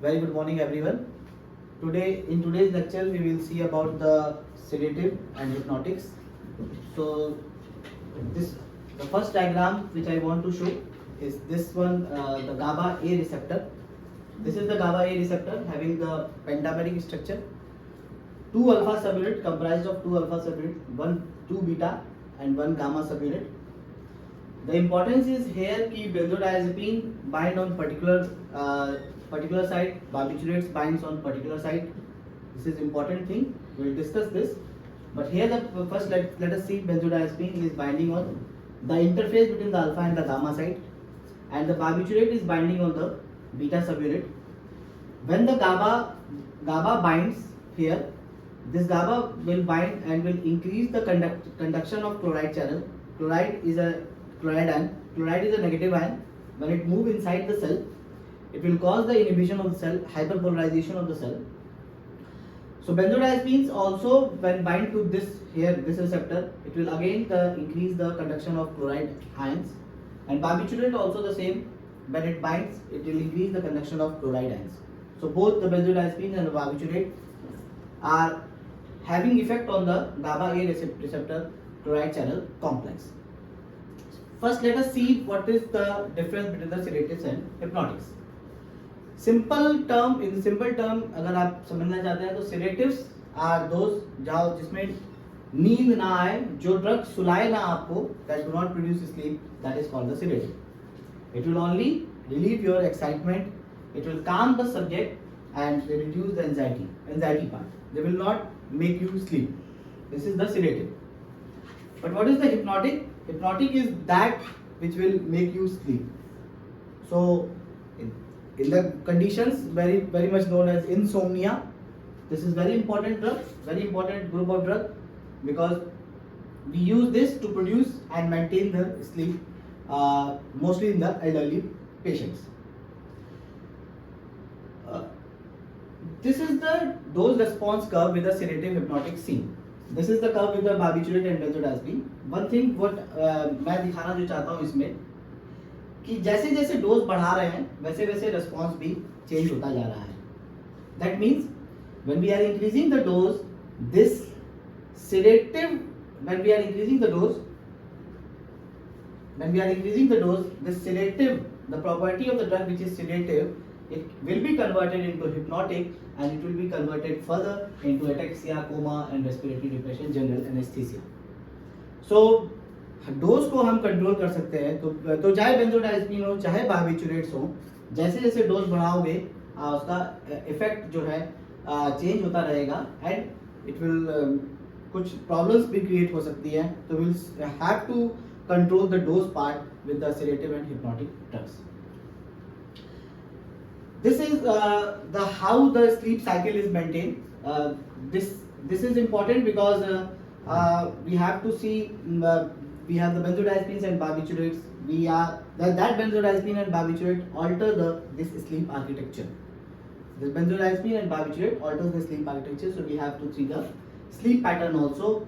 Very good morning, everyone. In today's lecture, we will see about the sedative and hypnotics. So, this the first diagram which I want to show is this one, the GABA A receptor. This is the GABA A receptor having the pentameric structure. Two alpha subunit comprised of two alpha subunit, two beta, and one gamma subunit. The importance is here कि benzodiazepine bind on particular site, barbiturates binds on particular site. This is important thing. We will discuss this. But here the first let us see benzodiazepine is binding on the interface between the alpha and the gamma site, and the barbiturate is binding on the beta subunit. When the GABA binds here, this GABA will bind and will increase the conduction of chloride channel. Chloride is a negative ion. When it moves inside the cell, it will cause the inhibition of the cell, hyperpolarization of the cell. So benzodiazepines also, when bind to this receptor, it will again increase the conduction of chloride ions, and barbiturate also the same. When it binds, it will increase the conduction of chloride ions. So both the benzodiazepines and the barbiturate are having effect on the GABA A receptor chloride channel complex. First, let us see what is the difference between the sedatives and hypnotics. In simple term अगर आप समझना चाहते हैं तो sedatives are those जिसमें नींद ना आए, जो ड्रग सुलाए ना आपको, that do not produce sleep, that is called the sedative. It will only relieve your excitement, it will calm the subject and reduce the anxiety part. They will not make you sleep. This is the sedative. But what is the hypnotic? Hypnotic is that which will make you sleep. So in the conditions very much known as insomnia, this is very important drug, very important group of drug, because we use this to produce and maintain the sleep, mostly in the elderly patients. This is the dose response curve with the sedative hypnotic scene. This is the curve with the barbiturate and benzodiazepine. One thing what मैं दिखाना जो चाहता हूँ इसमें कि जैसे जैसे dose बढ़ा रहे हैं वैसे वैसे रिस्पॉन्स भी चेंज होता जा रहा है. That means when we are increasing the dose, this sedative, when we are increasing the dose, this sedative, the property of the drug which is sedative, it will be converted into hypnotic and it will be converted further into ataxia, coma and respiratory depression, general anesthesia. So dose को हम control कर सकते हैं. तो चाहे बेंजोडाइazepine हो चाहे barbiturates हो, जैसे जैसे डोज बढ़ाओगे उसका इफेक्ट जो है चेंज होता रहेगा एंड इट विल कुछ प्रॉब्लम्स भी क्रिएट हो सकती है. तो will have to control the dose part with the sedative and hypnotic drugs. This is the how the sleep cycle is maintained. This is important because we have to see we have the benzodiazepines and barbiturates. That benzodiazepine and barbiturate alter this sleep architecture. This benzodiazepine and barbiturate alters the sleep architecture, so we have to see the sleep pattern also.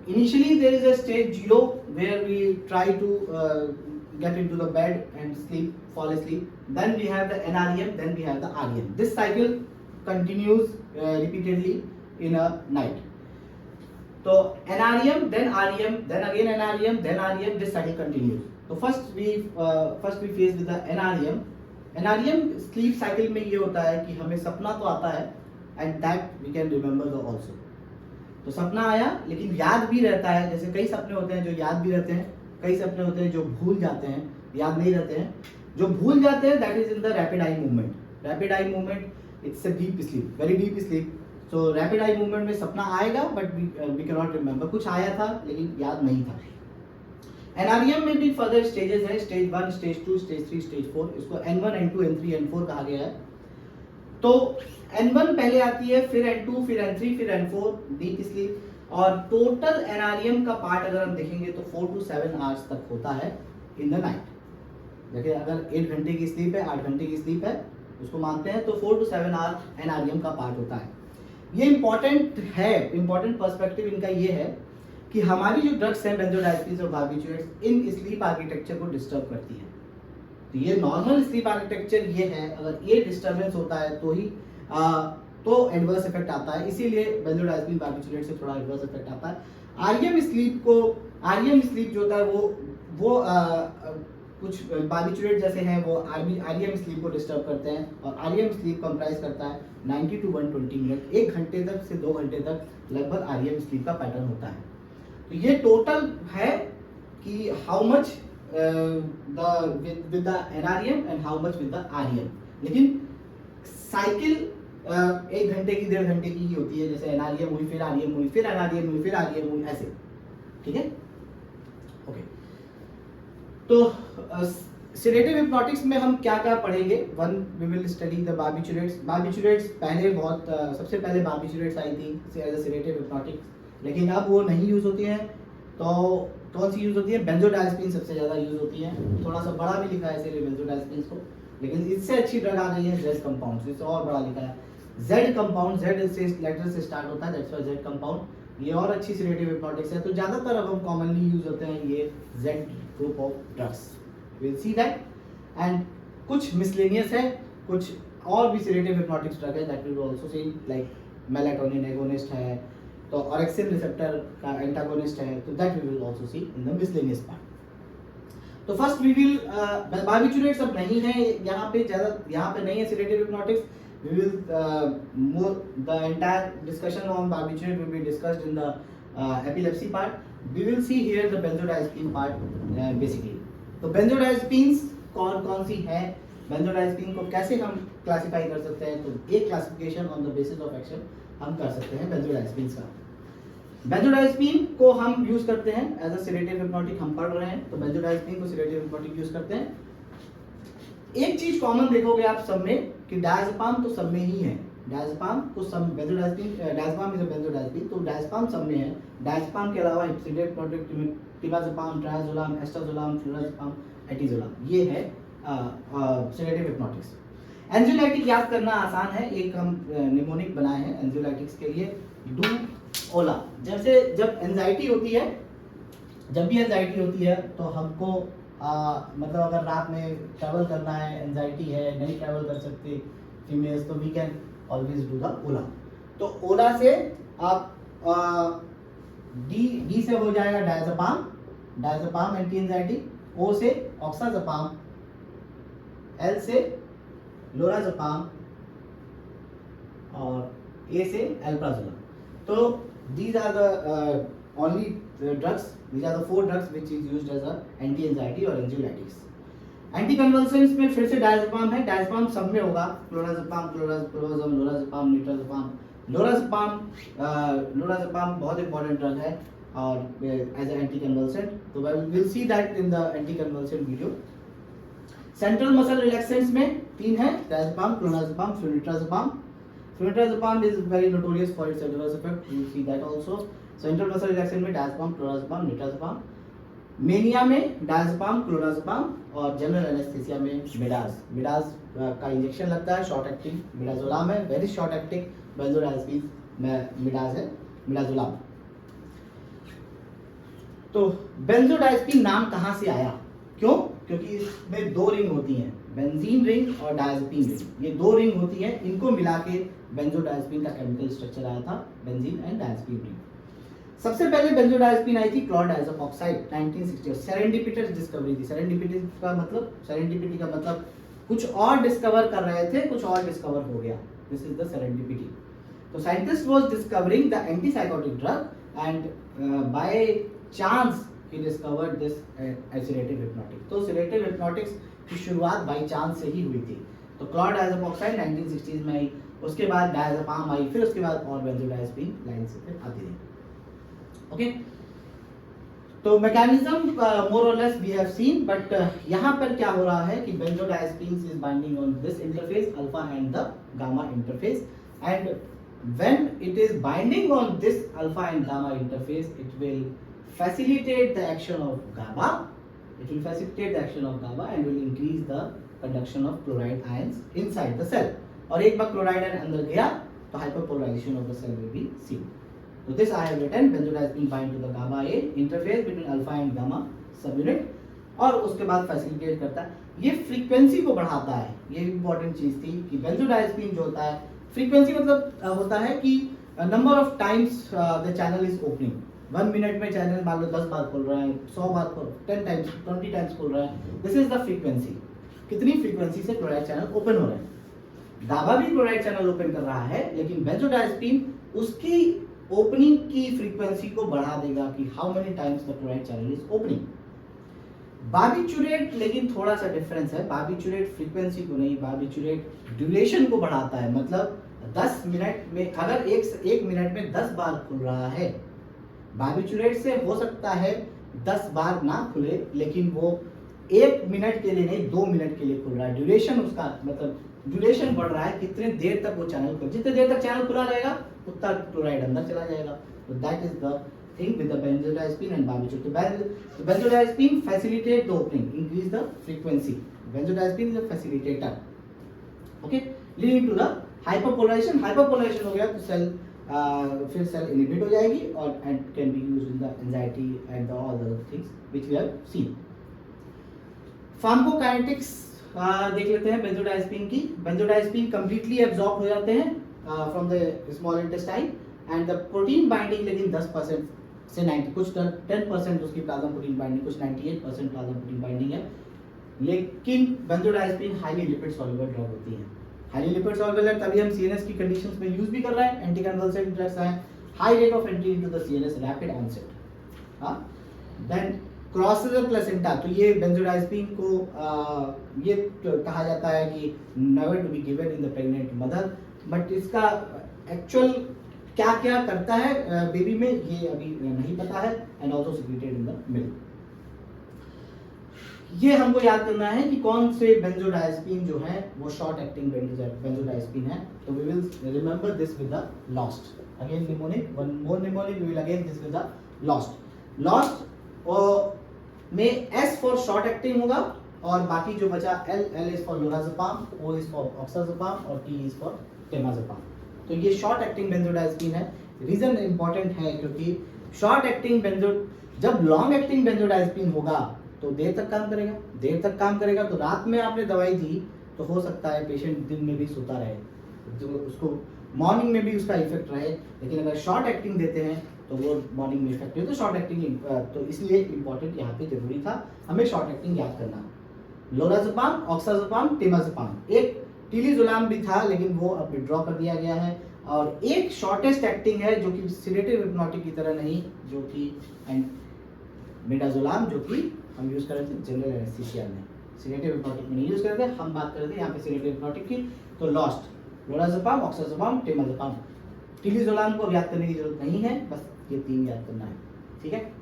Initially there is a stage 0 where we try to get into the bed and fall asleep. Then we have the NREM, then we have the REM. This cycle continues repeatedly in a night. So NREM, then REM, then again NREM, then REM. This cycle continues. So first we face with the NREM. NREM sleep cycle में ये होता है कि हमें सपना तो आता है and that we can remember the also. तो सपना आया लेकिन याद भी रहता है. जैसे कई सपने होते हैं जो याद भी रहते हैं, कई सपने होते हैं जो भूल जाते हैं, याद नहीं रहते हैं. जो भूल जाते हैं that is in the rapid eye movement. Rapid eye movement, it's a deep sleep, very deep sleep. So rapid eye movement में सपना आएगा but we cannot remember. कुछ आया था लेकिन याद नहीं था. NREM में भी फर्दर स्टेजेस है, स्टेज 1, स्टेज 2, स्टेज 3, स्टेज 4. इसको N1, N2, N3, N4 कहा गया है. तो N1 पहले आती है, फिर N2, फिर N3, फिर N4 डीप स्लीप. और टोटल NREM का पार्ट अगर हम देखेंगे तो 4 to 7 आवर्स तक होता है इन द नाइट. देखिए अगर 8 घंटे की स्लीप है, 8 घंटे की स्लीप है, उसको मानते हैं तो 4 to 7 आवर NREM का पार्ट होता है. ये इंपॉर्टेंट है, इंपॉर्टेंट पर्सपेक्टिव इनका ये है कि हमारी जो ड्रग्स हैं बेंजोडाइजेपिन्स और बार्बिटुरेट्स इन स्लीप आर्किटेक्चर को डिस्टर्ब करती हैं. तो ये नॉर्मल स्लीप आर्किटेक्चर ये है, अगर ये डिस्टर्बेंस होता है तो ही तो एडवर्स इफेक्ट आता है, इसीलिए बेंजोडाइज़ेपिन बार्बिचुरेट से थोड़ा एडवर्स इफेक्ट आता है। आरईएम स्लीप जो होता है वो कुछ बार्बिचुरेट जैसे हैं वो आरईएम स्लीप को डिस्टर्ब करते हैं, और आरईएम स्लीप कंप्राइज करता है 90 to 120 मिनट, 1 घंटे तक से 2 घंटे तक लगभग आरईएम स्लीप का पैटर्न होता है। तो ये टोटल है कि how much with the NREM and how much with the REM, लेकिन साइकिल 1 घंटे की 1.5 घंटे की ही होती है, जैसे एनआरईएम हुई, फिर आरईएम हुई, फिर एनआरईएम हुई, फिर आरईएम हुई, ऐसे। ठीक है, ओके। तो सेडेटिव हिप्नोटिक्स में हम क्या क्या पढ़ेंगे? One, we will study the barbiturates. पहले बहुत सबसे पहले बार्बिचुरेट्स आई थी एज अ सेडेटिव हिप्नोटिक्स, लेकिन अब वो नहीं यूज होती हैं। तो कौन सी यूज होती है? बेंजोडाइज़ेपिन सबसे ज़्यादा यूज होती है। थोड़ा सा बड़ा भी लिखा है इसीलिए बेंजोडाइज़ेपिन को, लेकिन इससे अच्छी ड्रग आ गई है जेड कंपाउंड, इससे और बड़ा लिखा है जेड कंपाउंड, जेड से लेटर से स्टार्ट होता है, दैट्स व्हाई जेड कंपाउंड। ये और अच्छी सेडेटिव हिप्नोटिक्स है। तो ज़्यादातर अब हम कॉमनली यूज होते हैं ये Z group of drugs, will see that. And कुछ मिसलेनियस है, कुछ और भी सेडेटिव हिप्नोटिक्स ड्रग है that we will also see, like melatonin agonist है, तो ऑरेक्सिन रिसेप्टर का एंटागोनिस्ट है, तो that we will also see in the miscellaneous part. तो फर्स्ट वी विल बार्बिचुरेट्स अब नहीं है यहाँ पे, ज़्यादा यहाँ पे नहीं है sedative hypnotics. We will the entire discussion on barbiturate will be discussed in the epilepsy part. We will see here the benzodiazepine part basically. तो benzodiazepines कौन सी है, benzodiazepine को कैसे हम क्लासिफाई कर सकते हैं? तो एक classification on the basis of action हम कर सकते हैं benzodiazepines का। बेंजोडाइज़ेपिन को हम यूज करते हैं एज अ सेडेटिव हिप्नोटिक, हम पढ़ रहे हैं तो बेंजोडाइज़ेपिन को सेडेटिव हिप्नोटिक यूज करते हैं। एक चीज कॉमन देखोगे आप सब में कि डायज़ेपाम तो सब में ही है, डायज़ेपाम को सब बेंजोडाइज़ेपिन, डायज़ेपाम इज अ बेंजोडाइज़ेपिन, तो डायज़ेपाम सब में है। डायज़ेपाम के अलावा सेडेटिव हिप्नोटिक टिमाज़ेपाम, ट्रायाज़ोलाम, एस्टाज़ोलाम, फ्लोराज़ेपाम, एटिज़ोलाम, ये है सेडेटिव हिप्नोटिक्स। एंजियोलाइटिक याद करना आसान है, एक हम निमोनिक बनाए हैं एंजियोलाइटिक्स के लिए, डू ओला। जैसे जब एंजाइटी होती है, जब भी एंजाइटी होती है तो हमको मतलब अगर रात में ट्रैवल करना है, एंजाइटी है, नहीं ट्रैवल कर सकते फीमेल्स, तो we can always do the Ola. तो ओला से आप डी से हो जाएगा डायज़ेपाम एंटी एंजाइटी, ओ से ऑक्साज़ेपाम, एल से लोराज़ेपाम और ए से एल्प्राज़ोलम। तो these are the only drugs, these are the 4 drugs which is used as a anti-anxiety or anxiolytics. एंटीकन्वल्सेंट्स में फिर से डायज़ेपाम है, डायज़ेपाम सब में होगा, क्लोराज़ेपाम, क्लोराज़ोम, लोराज़ेपाम, निट्राज़ेपाम। लोराज़ेपाम बहुत इंपॉर्टेंट ड्रग है और एज एंटीकन्वल्सेंट, तो we will see that in the anticonvulsant video. Central muscle relaxants में 3 है, diazepam, clorazepam, flunitrazepam. Flunitrazepam is very notorious for its adverse effect. You see that also. Central muscle relaxant में diazepam, क्लोराज़ेपाम, निट्राज़ेपाम। Mania में diazepam, क्लोराज़ेपाम और general anaesthesia में मिडाज का injection लगता है, short acting मिडाज़ोलाम है, वेरी शॉर्ट एक्टिंग बेंजोडाइज़ेपिन में मिडाज है, मिडाज़ोलाम। तो बेंजोडाइज़ेपिन नाम कहाँ से आया? क्यों? क्योंकि इसमें 2 रिंग होती हैं, बेंजीन रिंग और डायज़ेपिन रिंग। ये 2 रिंग होती हैं, इनको मिला के बेंजोडाइज़ेपिन का केमिकल स्ट्रक्चर आया था, बेंजीन एंड डायज़ेपिन रिंग। सबसे पहले बेंजोडाइज़ेपिन आई थी क्लॉड डायज़ोऑक्साइड 1960। सेरेंडिपिटस डिस्कवरी थी। सेरेंडिपिटी का मतलब कुछ और डिस्कवर कर रहे थे, कुछ और डिस्कवर हो गया, दिस इज द सेरेंडिपिटी। तो scientist was discovering the antipsychotic drug and by chance he discovered this sedative hypnotic। तो sedative hypnotics की शुरुआत बाई चांस से ही हुई थी। तो क्लॉड डायज़ोऑक्साइड 1960s में आई, उसके बाद डायज़ेपाम आई, फिर उसके बाद और बेंजोडाइज़ेपिन लाइन से फिर आती रही। ओके, तो mechanism more or less we have seen, but यहाँ पर क्या हो रहा है कि benzodiazepine is binding on this interface alpha and the gamma interface, and when it is binding on this alpha and gamma interface, it will facilitate the action of GABA. It will facilitate the action of GABA and will increase the conduction of chloride ions inside the cell. और एक बार chloride ion अंदर गया तो hyperpolarization of the cell will be seen. So this I have written, benzodiazepine bind to the GABA A interface between alpha and gamma subunit, और उसके बाद facilitate करता है। ये फ्रीक्वेंसी को बढ़ाता है, ये इंपॉर्टेंट चीज थी कि बेंजोडाइazepine जो होता है, फ्रीक्वेंसी मतलब होता है कि number of times the channel is opening. 1 minute में चैनल मान लो 10 बार खोल रहा है, 100 बार खोल, 10 टाइम्स 20 टाइम्स खोल रहा है, दिस इज द फ्रीक्वेंसी। कितनी फ्रीक्वेंसी से क्लोराइड चैनल ओपन हो रहा है। दावा भी क्लोराइड चैनल ओपन कर रहा है, लेकिन बेंजोडाइazepine उसकी ओपनिंग की फ्रीक्वेंसी को बढ़ा देगा कि how many times the chloride channel is opening. Barbiturate लेकिन थोड़ा सा डिफरेंस है, बार्बिचुरेट फ्रीक्वेंसी को नहीं, बार्बिचुरेट ड्यूरेशन को बढ़ाता है। मतलब 10 मिनट में अगर एक मिनट में 10 बार खुल रहा है, बार्बिचुरेट से हो सकता है 10 बार ना खुले, लेकिन वो 1 मिनट के लिए नहीं 2 मिनट के लिए खुल रहा है। ड्यूरेशन उसका मतलब ड्यूरेशन बढ़ रहा है, कितने देर तक वो चैनल खुला, जितने देर तक चैनल खुला रहेगा उतना क्लोराइड अंदर चला जाएगा। तो that is the thing with the benzodiazepine and barbiturate. The benzodiazepine facilitate the opening, increase the frequency. Benzodiazepine is a facilitator. Okay, leading to the hyperpolarization. Hyperpolarization हो गया तो सेल फिर सेल इनहिबिट हो जाएगी और and can be used in the anxiety and the all the things which we have seen. Pharmacokinetics देख लेते हैं benzodiazepine की। benzodiazepine completely absorbed हो जाते हैं from the small intestine and the protein binding लेकिन 10% से 90 कुछ 10% उसकी प्लाज्मा प्रोटीन बाइंडिंग, कुछ 98% प्लाज्मा प्रोटीन बाइंडिंग है। लेकिन बेंजोडाइazepine हाईली लिपिड सॉल्युबल ड्रग होती है। हाईली लिपिड सॉल्युबल है, तभी हम सीएनएस की कंडीशंस में यूज भी कर रहे हैं। एंटी कन्वल्सेंट ड्रग्स हैं, high rate of entry into the CNS, rapid onset. हां, देन क्रॉसेस द प्लेसेंटा, तो ये बेंजोडाइazepine को ये कहा जाता है कि never to be given in the pregnant mother, but इसका एक्चुअल क्या क्या करता है बेबी में ये अभी नहीं पता है। And also secreted in the milk. ये हमको याद करना है कि कौन से बेंजोडाइazepine जो है वो शॉर्ट एक्टिंग बेंजोडाइazepine है। तो we will remember this with the lost again mnemonic, one more mnemonic, we will again this with the lost में एस फॉर शॉर्ट एक्टिंग होगा और बाकी जो बचा L is for lorazepam, O is for oxazepam और T is for टेमाज़ेपाम। तो ये short acting benzodiazepine है। रीजन इंपॉर्टेंट है क्योंकि शॉर्ट एक्टिंग जब लॉन्ग एक्टिंग बेंजोडाइazepine होगा तो देर तक काम करेगा। तो रात में आपने दवाई दी तो हो सकता है पेशेंट दिन में भी सोता रहे, जो उसको मॉर्निंग में भी उसका इफेक्ट रहे। लेकिन अगर शॉर्ट एक्टिंग देते हैं तो वो मॉर्निंग में इफेक्ट तो शॉर्ट एक्टिंग, तो इसलिए इंपॉर्टेंट यहाँ पे जरूरी था हमें शॉर्ट एक्टिंग याद करना। लोराज़ेपाम, ऑक्साज़ेपाम, टेमाज़ेपाम, एक टिलिज़ोलाम भी था लेकिन वो अब विड्रॉ कर दिया गया है। और एक शॉर्टेस्ट एक्टिंग है जो कि सेडेटिव हिप्नोटिक की तरह नहीं, जो कि मिडाज़ोलाम, जो कि हम यूज कर रहे थे जनरल एनेस्थीसिया में, सेडेटिव हिप्नोटिक में नहीं यूज कर रहे थे, हम बात कर रहे थे यहाँ पे सेडेटिव हिप्नोटिक की। तो लॉस्ट लोराज़ेपाम, ऑक्साज़ेपाम, टेमाज़ेपाम। टिलिज़ोलाम को अब याद करने की जरूरत नहीं है, बस ये 3 याद करना है, ठीक है।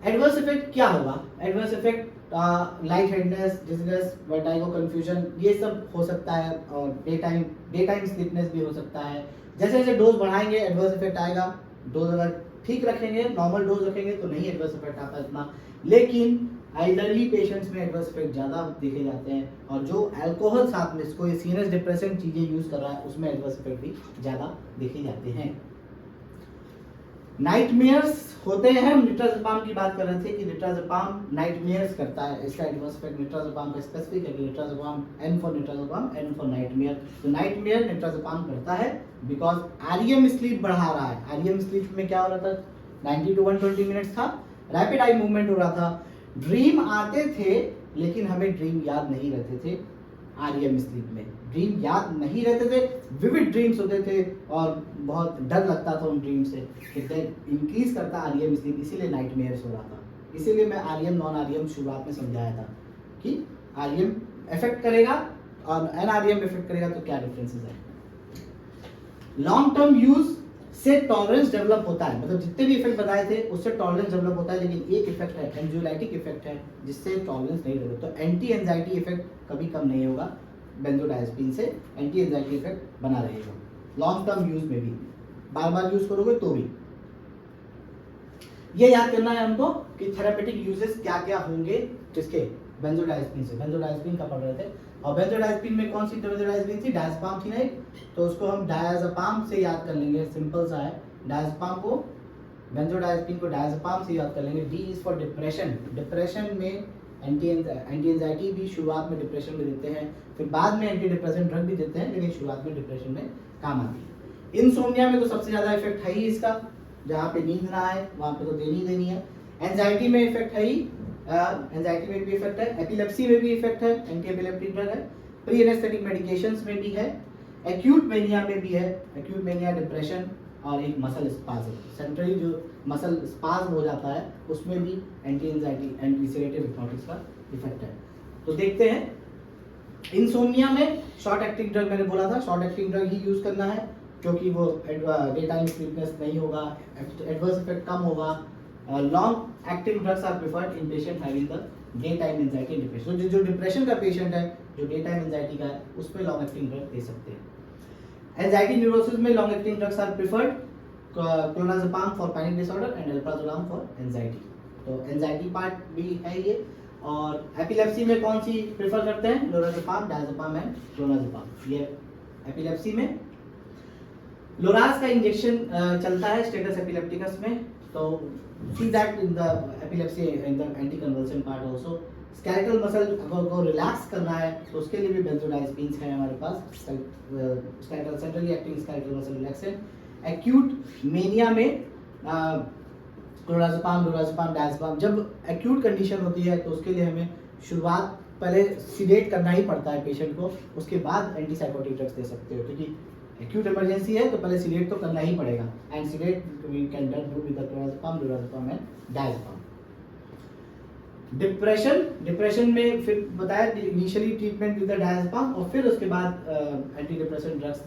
एडवर्स इफेक्ट क्या होगा? Adverse effect light headedness, dizziness, vertigo, confusion, ये सब हो सकता है। और डे टाइम स्लीपनेस भी हो सकता है। जैसे जैसे डोज बढ़ाएंगे एडवर्स इफेक्ट आएगा। डोज अगर ठीक रखेंगे, नॉर्मल डोज रखेंगे तो नहीं एडवर्स इफेक्ट आता इतना, लेकिन एल्डरली पेशेंट्स में एडवर्स इफेक्ट ज़्यादा देखे जाते हैं। और जो अल्कोहल साथ में कोई सीरियस डिप्रेसेंट चीज़ें यूज़ कर रहा है उसमें एडवर्स इफेक्ट भी ज़्यादा देखे जाते हैं। नाइटमेयर्स होते हैं, हम निट्राज़ेपाम की बात कर रहे थे कि निट्राज़ेपाम नाइटमेयर्स करता है। इसका एडवर्स इफेक्ट निट्राज़ेपाम का स्पेसिफिक है कि nitrazepam, N for nitrazepam, N for nightmare. तो नाइटमेयर निट्राज़ेपाम करता है बिकॉज आरईएम स्लीप बढ़ा रहा है। आरईएम स्लीप में क्या हो रहा था, 90 to 120 मिनट्स था, रैपिड आई मूवमेंट हो रहा था, ड्रीम आते थे लेकिन हमें ड्रीम याद नहीं रहते थे। आरईएम स्लीप में ड्रीम याद नहीं रहते थे, विविड ड्रीम्स होते थे और बहुत डर लगता था उन ड्रीम से। इंक्रीज करता आरईएम स्लीप, इसीलिए नाइटमेयर्स हो रहा था। इसीलिए मैं आरईएम नॉन आरईएम शुरुआत में समझाया था कि आरईएम इफेक्ट करेगा और एनआरईएम इफेक्ट करेगा तो क्या डिफरेंसेस है। लॉन्ग टर्म यूज से टॉलरेंस डेवलप होता है, मतलब जितने भी इफेक्ट बताए थे उससे टॉलरेंस डेवलप होता है। लेकिन एक इफेक्ट है एंजाइटिक इफेक्ट है जिससे टॉलरेंस नहीं डेवलप। तो एंटी एंजाइटी इफेक्ट कभी कम नहीं होगा बेंजोडाइazepine से, एंटी एंजाइटी इफेक्ट बना रहेगा लॉन्ग टर्म यूज में भी, बार बार यूज करोगे तो भी। ये याद करना है हमको कि थेरापेटिक यूजेस क्या क्या होंगे किसके, बेंजोडाइazepine से। बेंजोडाइazepine का पढ़ रहे थे और बेंजोडाइazepine में कौन सी बेंजोडाइazepine थी, डायज़ेपाम थी ना एक, तो उसको हम डायज़ेपाम से याद कर लेंगे, सिंपल सा है। डायज़ेपाम को बेंजोडाइजेपिन को डायज़ेपाम से याद कर लेंगे। D is for depression. Depression में एंटी एंजाइटी भी शुरुआत में डिप्रेशन में देते हैं, फिर बाद में एंटी डिप्रेशन ड्रग भी देते हैं, लेकिन शुरुआत में डिप्रेशन में काम आती है। इंसोम्निया में तो सबसे ज़्यादा इफेक्ट है ही इसका, जहाँ पे नींद ना आए वहाँ पे तो देनी देनी है। एंजाइटी में इफेक्ट है ही, एंजाइटी में भी इफेक्ट है, एपिलेप्सी में भी इफेक्ट है, एंटी एपिलेप्टिक ड्रग है, प्री एनेस्थेटिक मेडिकेशंस में भी है, एक्यूट मेनिया में भी है। एक्यूट मेनिया डिप्रेशन और एक मसल स्पाज्म, सेंट्रली जो मसल स्पाज्म हो जाता है उसमें भी anti anxiety anti sedative hypnotics का इफेक्ट है। तो देखते हैं इंसोम्निया में शॉर्ट एक्टिंग ड्रग, मैंने बोला था शॉर्ट एक्टिंग ड्रग ही यूज करना है, क्योंकि वो डे टाइम स्लीपनेस नहीं होगा, एडवर्स इफेक्ट कम होगा। Long acting drugs are preferred in patient having the day time anxiety and depression. जो डिप्रेशन का पेशेंट है, जो डे टाइम एंजाइटी का है, उस पर लॉन्ग एक्टिंग ड्रग दे सकते हैं। एंजाइटी न्यूरोसिस में long acting drugs are preferred, clonazepam for panic disorder and alprazolam for anxiety. तो एंजाइटी पार्ट भी है ये। और एपिलेप्सी में कौन सी प्रेफर करते हैं? लोराज़ेपाम, डायज़ेपाम एंड क्लोनाज़ेपाम। ये एपिलेप्सी में लोराज का इंजेक्शन चलता है स्टेटस एपिलेप्टिकस में, तो see that in the epilepsy in the anti convulsion part also. Skeletal muscle को रिलैक्स करना है तो उसके लिए भी बेंजोडाइज़ेपिन्स है हमारे पास, skeletal centrally acting skeletal muscle relaxant. Acute mania में क्लोराज़ेपाम, लोराज़ेपाम, डायज़ेपाम। जब एक्यूट कंडीशन होती है तो उसके लिए हमें शुरुआत पहले सीडेट करना ही पड़ता है पेशेंट को, उसके बाद एंटीसाइकोटिक ड्रग्स दे सकते हो, क्योंकि एक्यूट इमरजेंसी है तो पहले सीडेट तो करना ही पड़ेगा। And sedate we can do with the clorazepam, lorazepam and diazepam. Depression में फिर बताया initially treatment with the diazepam और फिर उसके बाद एंटी डिप्रेशन ड्रग्स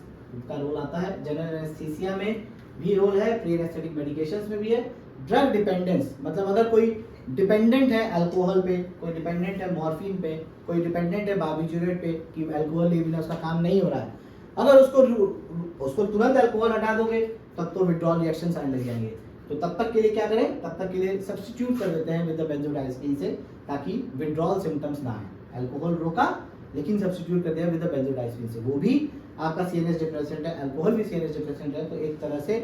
का रोल आता है। जनरल एनेस्थीसिया में भी रोल है, प्री एनेस्थेटिक मेडिकेशंस में भी है। ड्रग डिपेंडेंस मतलब अगर कोई डिपेंडेंट है अल्कोहल पे, कोई डिपेंडेंट है मॉर्फिन पे, कोई डिपेंडेंट है बार्बिट्यूरेट पे कि अल्कोहल ले बिना उसका काम नहीं हो रहा है, अगर उसको तुरंत अल्कोहल हटा दोगे तब तो विड्रॉल रिएक्शंस आने लग जाएंगे। तो तब तक के लिए क्या करें? तब तक के लिए सब्स्टिट्यूट कर देते हैं विद द बेंजोडाइज़ेपिन से, ताकि विड्रॉल सिम्टम्स ना आए। अल्कोहल रोका लेकिन सब्स्टिट्यूट कर दिया विद द बेंजोडाइज़ेपिन से। वो भी आपका सीएनएस डिप्रेसेंट है, अल्कोहल भी सीएनएस डिप्रेसेंट है, तो एक तरह से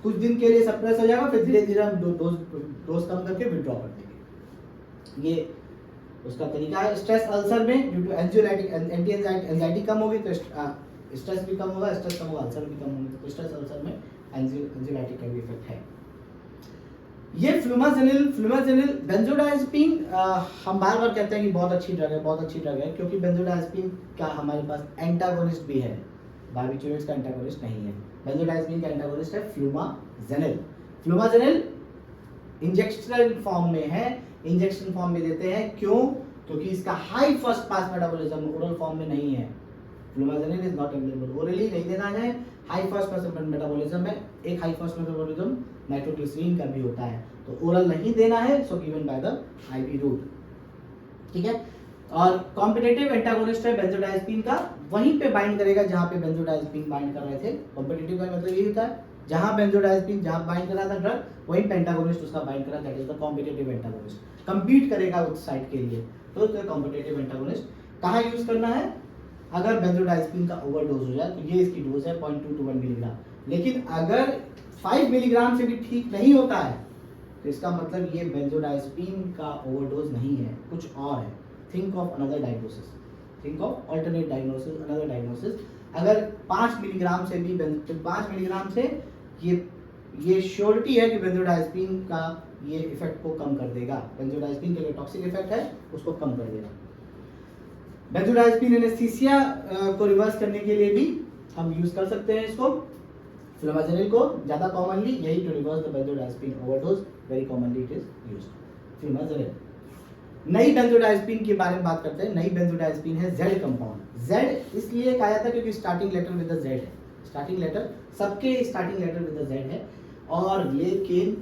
कुछ दिन के लिए सप्रेस हो जाएगा, फिर धीरे धीरे हम डोज कम करके विड्रॉ कर देंगे। ये उसका तरीका है। स्ट्रेस अल्सर में due to anxiety, anti anxiety कम होगी तो स्ट्रेस भी कम होगा, स्ट्रेस कम होगा अल्सर भी कम होंगे, तो स्ट्रेस अल्सर में एंजाइटी का भी इफेक्ट है। ये फ्लूमाजेनिल बेंजोडाइज़ेपिन हम बार बार कहते हैं कि बहुत अच्छी ड्रग है, बहुत अच्छी ड्रग है, क्योंकि बेंजोडाइज़ेपिन का हमारे पास एंटागोनिस्ट भी है, बार्बिट्यूरेट्स का एंटागोनिस्ट नहीं है। बेंजोडाइज़ेपिन का एंटागोनिस्ट है फ्लूमाजेनिल। फ्लूमाजेनिल इंजेक्शनल फॉर्म में है, इंजेक्शन फॉर्म में देते हैं, क्यों? क्योंकि इसका high first pass metabolism oral form में नहीं है। Flumazenil is not available orally, नहीं देना है। हाई फर्स्ट पास मेटाबॉलिज्म में एक हाई फर्स्ट मेटाबॉलिज्म नाइट्रोग्लिसरीन का भी होता है, तो ओरल नहीं देना है, so given by the IV route. ठीक है। और कॉम्पिटिटिव एंटागोनिस्ट है बेंजोडाइज़ेपिन का, वहीं पे बाइंड करेगा जहां पे बेंजोडाइज़ेपिन बाइंड कर रहे थे। कॉम्पिटिटिव का मतलब ये होता है जहां बेंजोडाइज़ेपिन जहां बाइंड कर रहा था ड्रग, वहीं पे एंटागोनिस्ट उसका बाइंड कर रहा है, that is the competitive antagonist. Compete करेगा उस साइड के लिए, तो कॉम्पिटिटिव एंटागोनिस्ट कहां यूज करना है? अगर बेंजोडाइज़ेपिन का ओवरडोज हो जाए तो ये इसकी डोज है 0.2 to 1 मिलीग्राम। लेकिन अगर 5 मिलीग्राम से भी ठीक नहीं होता है तो इसका मतलब ये बेंजोडाइज़ेपिन का ओवरडोज नहीं है, कुछ और है। Think of another diagnosis, think of alternate diagnosis, another diagnosis. अगर 5 मिलीग्राम से भी 5 मिलीग्राम से ये श्योरिटी है कि बेंजोडाइज़ेपिन का ये इफेक्ट को कम कर देगा, बेंजोडाइज़ेपिन के लिए टॉक्सिक इफेक्ट है उसको कम कर देगा। बेंजोडाइज़ेपिन एनेस्थीसिया को रिवर्स करने के लिए भी हम यूज कर सकते हैं इसको। फ्लूमाजेनिल को ज्यादा कॉमनली यही to reverse the benzodiazepine overdose, very commonly it is used flumazenil. नई बेंजोडाइज़ेपिन के बारे में बात करते हैं। नई बेंजोडाइज़ेपिन है जेड कंपाउंड। जेड इसलिए कहा जाता है क्योंकि starting letter with the Z है, स्टार्टिंग लेटर सबके starting letter with the Z है। और लेकिन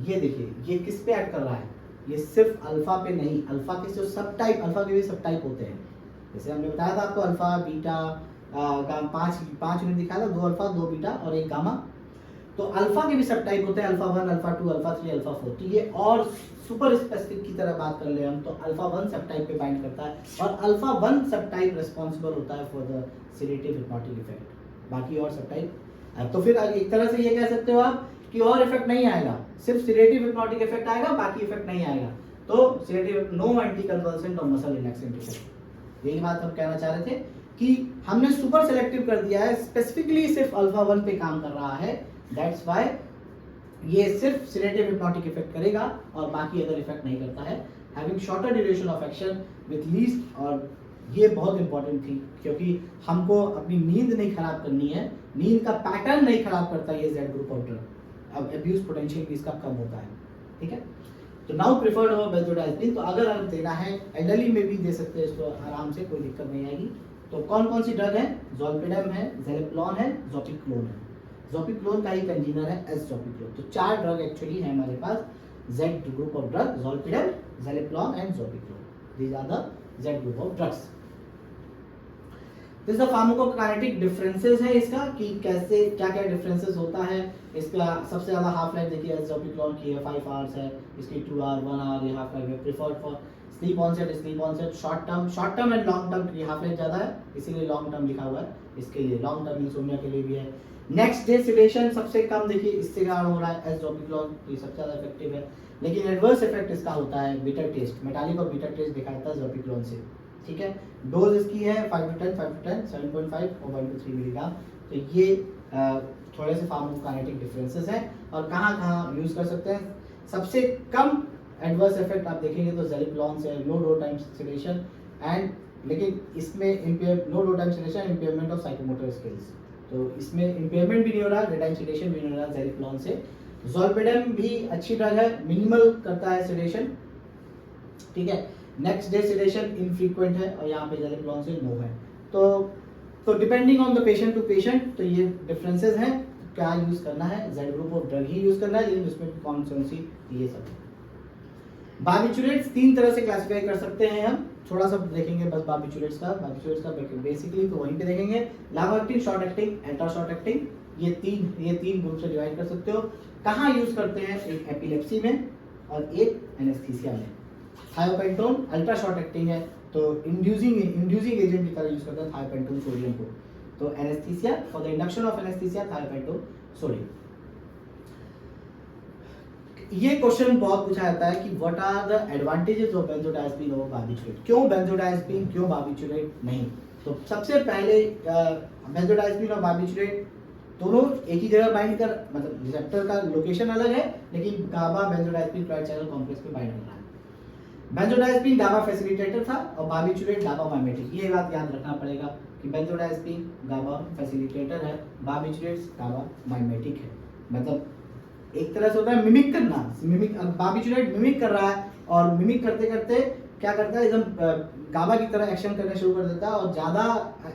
ये देखिए ये किस पे एक्ट कर रहा है? ये सिर्फ अल्फा पे नहीं, अल्फा के जो सब टाइप, अल्फा के भी सब टाइप होते हैं। जैसे हमने बताया था आपको अल्फा बीटा पांच यूनिट दिखाया था, 2 अल्फा 2 बीटा और 1 गामा। तो अल्फा के भी सब टाइप होते हैं, अल्फा 1, अल्फा 2, अल्फा 3, अल्फा 4। तो ये और सुपर स्पेसिफिक की तरह बात कर ले हम तो अल्फा 1 सब टाइप पे बाइंड करता है और अल्फा 1 सब टाइप रिस्पॉन्सिबल होता है for the sedative hypnotic effect, बाकी और सब टाइप। तो फिर एक तरह से ये कह सकते हो आप कि और इफेक्ट नहीं आएगा, सिर्फ सिडेटिव हिप्नोटिक इफेक्ट आएगा, बाकी इफेक्ट नहीं आएगा। तो सिडेटिव, नो एंटी कन्वल्सेंट और मसल रिलैक्सेंट इफेक्ट। यही बात हम कहना चाह रहे थे कि हमने सुपर सेलेक्टिव कर दिया है, स्पेसिफिकली सिर्फ अल्फा 1 पे काम कर रहा है, दैट्स व्हाई ये सिर्फ सिडेटिव हिप्नोटिक इफेक्ट करेगा और बाकी अदर इफेक्ट नहीं करता है। Having shorter duration of action with least, और ये बहुत इंपॉर्टेंट थी क्योंकि हमको अपनी नींद नहीं खराब करनी है, नींद का पैटर्न नहीं खराब करता ये जेड ग्रुप ऑफ ड्रग, अब अब्यूज पोटेंशियल भी इसका कम होता है, ठीक है। तो नाउ प्रिफर्ड हो बेंजोडाइज़ेपिन, तो अगर हम देना है एल्डरली में भी दे सकते हैं इसको आराम से, कोई दिक्कत नहीं आएगी। तो कौन कौन सी ड्रग है, ज़ोलपेडम है, ज़ेलेप्लोन है, ज़ोपिक्लोन है। ज़ोपिक्लोन का ही कंजीनर है एस-ज़ोपिक्लोन। तो 4 ड्रग एक्चुअली है हमारे पास, Z group of drug, zolpidem, zaleplon and zopiclone, these are the Z group of drugs. This the pharmacokinetic differences है इसका, कि कैसे क्या क्या डिफरेंसेस होता है इसका। सबसे ज्यादा हाफ लाइफ देखिए एस-ज़ोपिक्लोन की है 5 आवर्स है, इसकी 2 आवर 1 आवर ये हाफ लाइफ है। Preferred for sleep onset, short term and long term की हाफ लाइफ ज्यादा है, इसीलिए लॉन्ग टर्म लिखा हुआ है इसके लिए, लॉन्ग टर्म इंसोम्निया के लिए भी है। नेक्स्ट डे सिडेशन सबसे कम देखिए इससे क्या हो रहा है एस-ज़ोपिक्लोन, ये सबसे ज्यादा इफेक्टिव है। लेकिन एडवर्स इफेक्ट इसका होता है बिटर टेस्ट, मेटालिक और बिटर टेस्ट दिखाता है ज़ोपिक्लोन से, ठीक है। डोज इसकी है 5 to 10, 7.5 और 1 to 3 मिलीग्राम। तो ये थोड़े से फार्माकोकाइनेटिक डिफरेंसेस हैं और कहाँ यूज कर सकते हैं। सबसे कम एडवर्स इफेक्ट आप देखेंगे तो ज़ेलेप्लोन से, no day time sedation and, लेकिन इसमें no day time sedation, impairment of psychomotor skills, तो इसमें इम्पेयरमेंट भी नहीं हो रहा, डे टाइम सेडेशन भी नहीं हो रहा ज़ेलेप्लोन से। ज़ोलपेडम भी अच्छी ड्रग है, मिनिमल करता है सेडेशन, ठीक है। नेक्स्ट डे सेडेशन इनफ्रीक्वेंट है और यहाँ पे ज़ेलेप्लोन से नो है। तो depending on the patient to patient, तो ये डिफरेंसेस हैं, क्या यूज करना है, जेड ग्रुप ऑफ ड्रग ही यूज करना है, लेकिन उसमें कौन सी ये सब। बार्बिचुरेट्स 3 तरह से क्लासिफाई कर सकते हैं हम, थोड़ा सा देखेंगे बस बार्बिचुरेट्स का बेसिकली तो वहीं पे देखेंगे। Long acting, short acting, ultra short acting, ये तीन ग्रुप से डिवाइड कर सकते हो। कहाँ यूज करते हैं, एक एपिलेप्सी में और एक एनेस्थीसिया में। थायोपेंटोन अल्ट्रा शॉर्ट एक्टिंग है, तो इंड्यूसिंग एजेंट की तरह यूज करते हैं थायोपेंटोन सोडियम को। तो anaesthesia, for the induction of anaesthesia thiopentone sodium. ये क्वेश्चन बहुत पूछा जाता है कि what are the advantages of benzodiazepine over barbiturate, क्यों बेंजोडाइज़ेपिन, क्यों बार्बिचुरेट नहीं। तो सबसे पहले बेंजोडाइज़ेपिन और बार्बिचुरेट दोनों एक ही जगह बाइंड कर, मतलब रिसेप्टर का लोकेशन अलग है, लेकिन गाबा बेंजोडाइज़ेपिन क्लोराइड चैनल कॉम्प्लेक्स पे बाइंड हो रहा है। बेंजोडाइज़ेपिन गाबा फैसिलिटेटर था और बार्बिचुरेट गाबा माइमेटिक, ये बात याद रखना पड़ेगा कि बेंजोडाइज़ेपिन गाबा फैसिलिटेटर है, बार्बिचुरेट गाबा माइमेटिक है। मतलब एक तरह से होता है मिमिक करना, बार्बिचुरेट मिमिक कर रहा है और मिमिक करते करते क्या करता है, एकदम गाबा की तरह एक्शन करना शुरू कर देता है और ज्यादा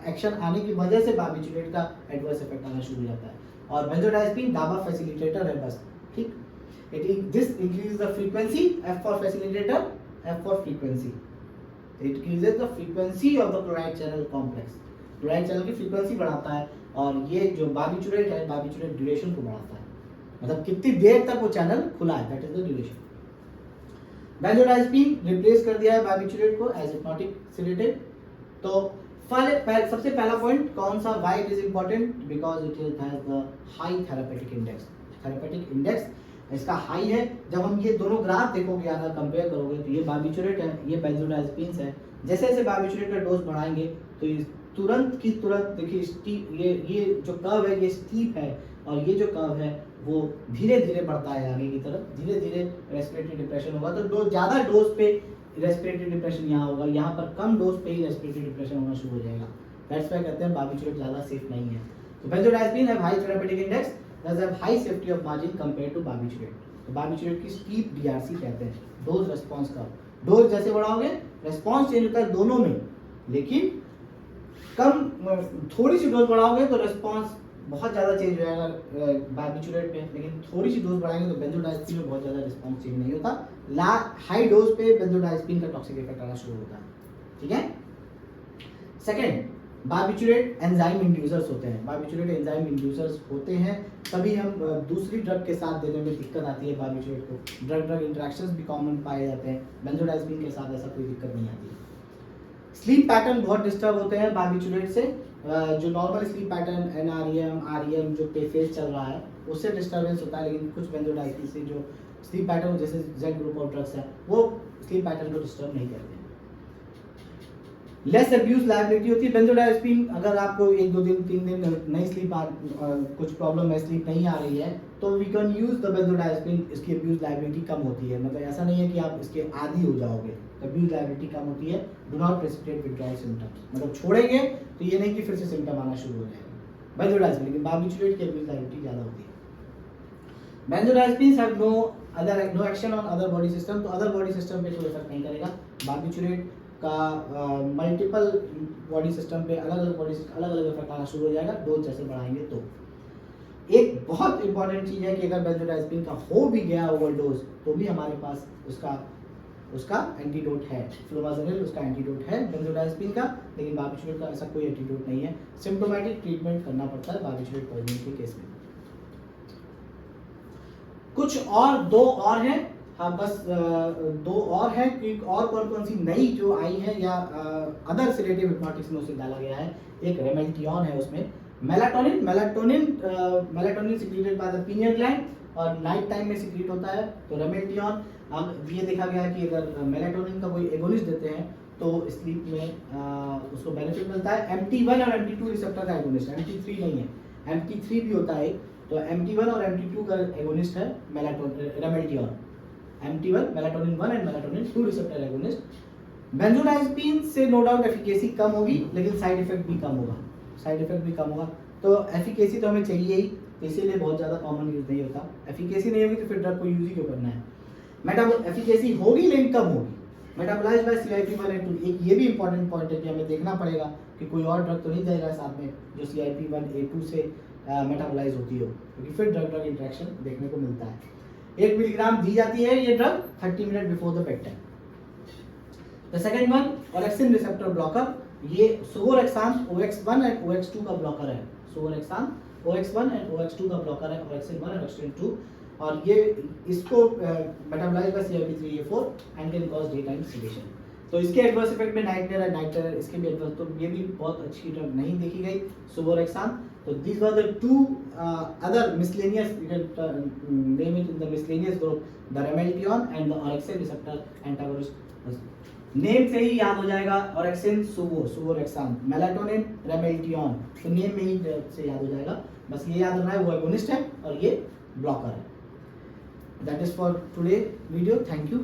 एक्शन आने की वजह से बार्बिचुरेट का एडवर्स इफेक्ट आना शुरू हो जाता है। और बेंजोडाइज़ेपिन गाबा फैसिलिटेटर है बस, ठीक। This increase the frequency, F for facilitator, F for frequency. It increases the frequency of the chloride channel complex. Chloride channel की फ्रीक्वेंसी बढ़ाता है और ये जो बार्बिचुरेट है, बार्बिचुरेट ड्यूरेशन को बढ़ाता है, मतलब कितनी देर तक वो चैनल खुला है, that is the duration. बेंजोडाइज़ेपिन replace कर दिया है बार्बिचुरेट को एज हिप्नोटिक सेडेटिव। तो सबसे पहला पॉइंट कौन सा, why it is important, because it has the high therapeutic index. Therapeutic index इसका हाई है। जब हम ये दोनों ग्राफ देखोगे, अगर कंपेयर करोगे, तो ये बार्बिचुरेट है, ये बेंजोडाइज़ेपिन है। जैसे जैसे बार्बिचुरेट का डोज बढ़ाएंगे तो ये तुरंत की तुरंत देखिए स्टीप, ये जो कर्व है ये स्टीप है और ये जो कर्व है वो धीरे धीरे बढ़ता है आगे की तरफ, धीरे धीरे रेस्पिरेटरी डिप्रेशन होगा। तो ज्यादा डोज पे रेस्पिरेटरी डिप्रेशन यहाँ होगा, यहाँ पर कम डोज पे ही रेस्पिरेटरी डिप्रेशन होना शुरू हो जाएगा। दैट्स व्हाई कहते हैं बार्बिचुरेट ज्यादा सेफ नहीं है। तो बेंजोडाइज़ेपिन have high therapeutic index, does have high safety of margin compared to barbiturate। तो बार्बिचुरेट की स्टीप DRC कहते हैं, डोज रेस्पॉन्स का। डोज जैसे बढ़ाओगे रेस्पॉन्स चेंज होता है दोनों में, लेकिन थोड़ी सी डोज बढ़ाओगे तो रेस्पॉन्स बहुत ज़्यादा चेंज हो जाएगा बार्बिचुरेट में, लेकिन थोड़ी सी डोज बढ़ाएंगे तो बेंजोडाइज़ेपिन में बहुत ज़्यादा रिस्पॉन्स चेंज नहीं होता। हाई डोज पे बेंजोडाइज़ेपिन का टॉक्सिक इफेक्ट आना शुरू होता है, ठीक है। सेकेंड, बार्बिचुरेट एंजाइम इंड्यूसर्स होते हैं। बार्बिचुरेट एंजाइम इंड्यूसर्स होते हैं, तभी हम दूसरी ड्रग के साथ देने में दिक्कत आती है बार्बिचुरेट को। ड्रग इंटरेक्शंस भी कॉमन पाए जाते हैं, बेंजोडाइज़ेपिन के साथ ऐसा कोई दिक्कत नहीं आती। स्लीप पैटर्न बहुत डिस्टर्ब होते हैं बार्बिचुरेट से, जो normal sleep pattern NREM REM जो फेज चल रहा है उससे डिस्टर्बेंस होता है, लेकिन कुछ बेंजोडाइजेपिन से जो स्लीप पैटर्न जैसे Z ग्रुप ऑफ ड्रग्स है वो स्लीप पैटर्न को डिस्टर्ब नहीं करते हैं। लेस अब्यूज लायबिलिटी होती है बेंजोडाइजेपिन। अगर आपको 1-2 दिन 3 दिन नहीं स्लीप कुछ प्रॉब्लम है, स्लीप नहीं आ रही है, तो we can use the benzodiazepine, इसकी अब्यूज लायबिलिटी कम होती है। मतलब ऐसा नहीं है कि आप इसके आदी हो जाओगे, अब्यूज लायबिलिटी कम होती है। Do not precipitate withdrawal symptoms, मतलब छोड़ेंगे तो ये नहीं कि फिर से सिम्टम आना शुरू हो जाएगा बेंजोडाइजेपिन, लेकिन बार्बिचुरेट की अब्यूज लायबिलिटी ज़्यादा होती है। Benzodiazepine have no action on other body system, तो अदर बॉडी सिस्टम पे कोई इफेक्ट नहीं करेगा। बार्बिचुरेट का मल्टीपल बॉडी सिस्टम पे अलग अलग इफेक्ट आना शुरू हो जाएगा डोज जैसे बढ़ाएंगे। तो एक बहुत इंपॉर्टेंट चीज है कि अगर बेंजोडाइजेपिन का हो भी गया ओवरडोज तो भी हमारे पास उसका एंटीडोट है। फ्लोमाजेनिल उसका एंटीडोट है बेंजोडाइजेपिन का, लेकिन बार्बिचुरेट का ऐसा कोई एंटीडोट नहीं है। सिम्प्टोमेटिक ट्रीटमेंट करना पड़ता है बार्बिचुरेट पॉइजनिंग के केस में। कुछ और दो और हैं, हाँ बस दो और है कि और कौन सी नई जो आई है या अदर सेडेटिव हिप्नोटिक्स में उसे डाला गया है। एक रेमेल्टियन है, उसमें melatonin secreted by the pineal gland और नाइट टाइम में सिक्रीट होता है। तो रेमेल्टियन अब ये देखा गया है कि अगर मेलाटोनिन का कोई एगोनिस्ट देते हैं तो स्लीप में उसको बेनिफिट मिलता है। MT1 और MT2 रिसेप्टर का एगोनिस्ट, MT3 नहीं है, MT3 भी होता है। तो MT1 और MT2 का एगोनिस्ट है रेमेल्टियन। MT1 melatonin 1 and melatonin 2 receptor agonist. Benzodiazepine से नो डाउट एफिकेसी कम होगी, लेकिन साइड इफेक्ट भी कम होगा। तो एफिकेसी तो हमें चाहिए ही, तो इसीलिए बहुत ज़्यादा कॉमन यूज नहीं होता। एफिकेसी नहीं होगी तो फिर ड्रग को यूज ही क्यों करना है। एफिकेसी होगी लेकिन कम होगी। मेटाबोलाइज्ड बाय CYP1A2, एक ये भी इंपॉर्टेंट पॉइंट है कि हमें देखना पड़ेगा कि कोई और ड्रग तो नहीं दे रहा है साथ में जो CYP1A2 से मेटाबोलाइज होती हो, क्योंकि फिर ड्रग ड्रग इंटरेक्शन देखने को मिलता है। 1 मिलीग्राम दी जाती है ये drug 30 minute before the bed time. The second one orexin receptor blocker, ये सुवोरेक्सान OX1 एंड OX2 का ब्लॉकर है। सुवोरेक्सान OX1 एंड OX2 का ब्लॉकर है, ऑरेक्सिन 1 और ऑरेक्सिन 2, और ये इसको metabolised by CYP3A4 and can cause day time sedation. तो इसके एडवर्स इफेक्ट में नाइट टेरर इसके भी एडवर्स, तो ये भी बहुत अच्छी ड्रग नहीं देखी गई सुवोरेक्सान। So these were the two other miscellaneous, you can name it in the miscellaneous group, the remeltion and the orexin receptor antagonist. Name से ही याद हो जाएगा, ऑरेक्सिन सुवोरेक्सान, मेलाटोनिन रेमेल्टियन, तो नेम में ही से याद हो जाएगा। बस ये याद रखना है वो एगोनिस्ट है और ये ब्लॉकर है। That is for today video, thank you.